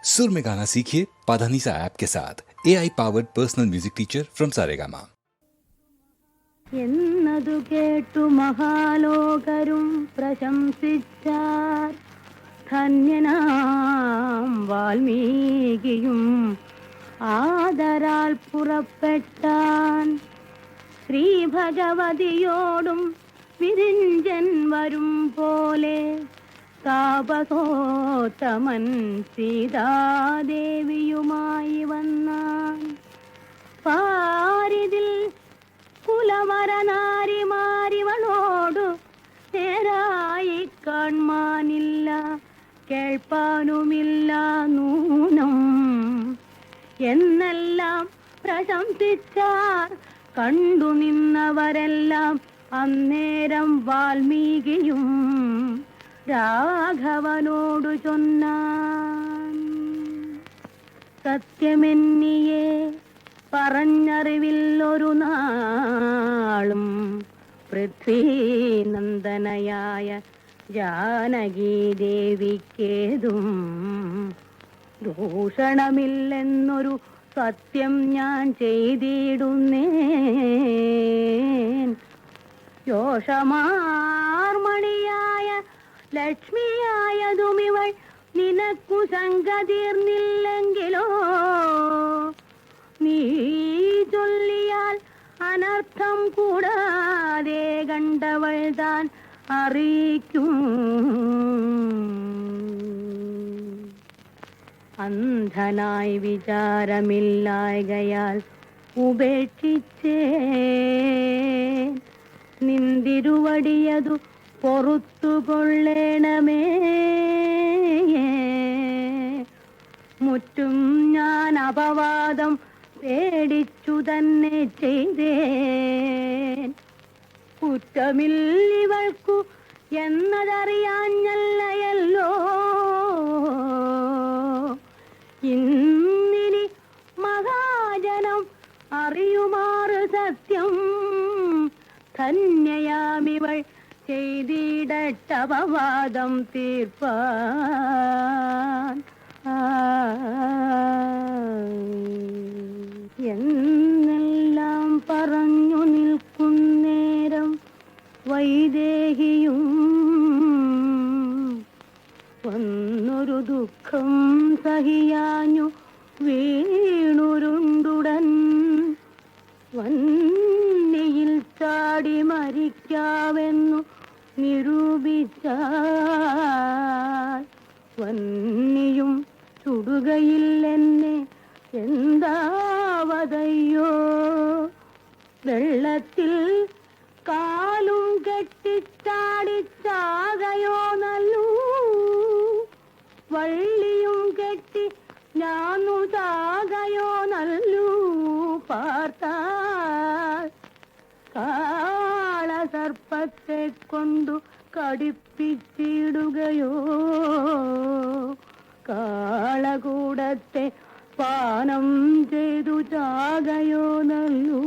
सुर में गाना सीखिए पाधानीसा ऐप के साथ AI powered personal music teacher from Saregama. എന്നതു കേട്ടു മഹാലോകരും പ്രശംസിച്ചാർ. ധന്യനാം വാൽമീകിയും ആദരാൽ പുറപ്പെട്ടാൻ. ശ്രീ ഭഗവതിയോടും വിരിഞ്ചൻ വരും പോലെ താപസോത്തമൻ സീതാദേവിയുമായി വന്നാൻ. പാരിതിൽ കുലമരനാരിമാരിവളോടു നേരായി കാൺമാനില്ല, കേൾപ്പാനുമില്ല നൂനം എന്നെല്ലാം പ്രശംസിച്ചാർ. കണ്ടു നിന്നവരെല്ലാം അന്നേരം വാൽമീകിയും രാഘവനോടു ചൊന്നാൻ. സത്യമെന്നിയെ പറഞ്ഞറിവില്ലൊരു നാളും പൃഥ്വീനന്ദനയായ ജാനകി ദേവിക്കേതും ദൂഷണമില്ലെന്നൊരു സത്യം ഞാൻ ചെയ്തിടുന്നേൻ. യോഷമാർമണിയായ ലക്ഷ്മിയായതുമിവൾ നിനക്കു ശങ്ക തീർന്നില്ലെങ്കിലോ നീ ചൊല്ലിയാൽ അനർത്ഥം കൂടാതെ കണ്ടവൾ താൻ അറിയിക്കും. അന്ധനായി വിചാരമില്ലായകയാൽ ഉപേക്ഷിച്ചേ നിന്തിരുവടിയതു പൊറുത്തുകൊള്ളേണമേ. മുറ്റും ഞാൻ അപവാദം പേടിച്ചു തന്നെ ചെയ്തേൻ. കുറ്റമില്ലിവൾക്കു എന്നതറിയാഞ്ഞല്ലയല്ലോ. ഇന്നിനി മഹാജനം അറിയുമാറ് സത്യം. ധന്യയാമിവൾ ചെയ്തിടട്ടപവാദം തീർപ്പാൻ. എന്നെല്ലാം പറഞ്ഞു നിൽക്കുന്നേരം വൈദേഹിയും വന്നൊരു ദുഃഖം സഹിയാഞ്ഞു വീണുരുണ്ടുടൻ. വന്നിയിൽ ചാടി മരിക്കാവെന്നു നിരൂപിച്ചാൽ വന്നിയും ചുടുകയില്ലെന്നെ എന്താവതയ്യോ. വെള്ളത്തിൽ കാലും കെട്ടിച്ചാടിച്ചാകയോ നല്ലൂ, വള്ളിയും കെട്ടി ഞാനു ചാകയോ നല്ലൂ. പാർത്താൽ കാളസർപ്പത്തെ കൊണ്ടു കടിപ്പിച്ചിടുകയോ, കാളകൂടത്തെ പാനം ചെയ്തു ചാകയോ നല്ലൂ.